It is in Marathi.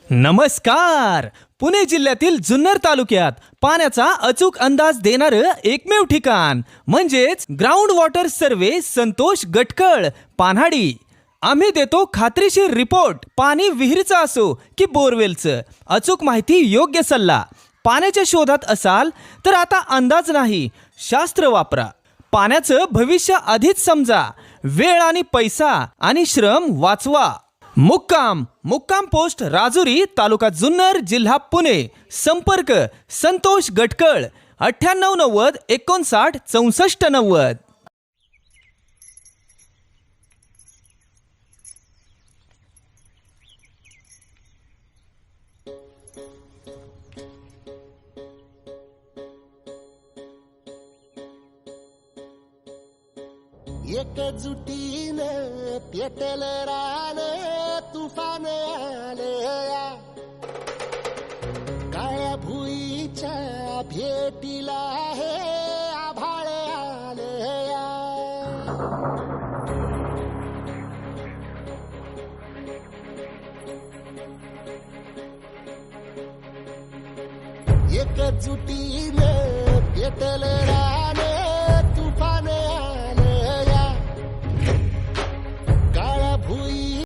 नमस्कार. पुणे जिल्ह्यातील जुन्नर तालुक्यात पाण्याचा अचूक अंदाज देणारं एकमेव ठिकाण म्हणजेच ग्राउंड वॉटर सर्वे संतोष गटकळ पान्हाडी. आम्ही देतो खात्रीशीर रिपोर्ट. पाणी विहिरीचं असो की बोरवेलचं, अचूक माहिती, योग्य सल्ला. पाण्याच्या शोधात असाल तर आता अंदाज नाही, शास्त्र वापरा. पाण्याचं भविष्य आधीच समजा. वेळ आणि पैसा आणि श्रम वाचवा. मुक्काम पोस्ट राजुरी, तालुका जुन्नर, जिल्हा पुणे. संपर्क संतोष गटकळ 9890 59 64 90. एकजुटीनं पेटल रान, तुफान आलया. काळ्या भुईच्या भेटीला हे आभाळ आलया. एकजुटीनं पेटल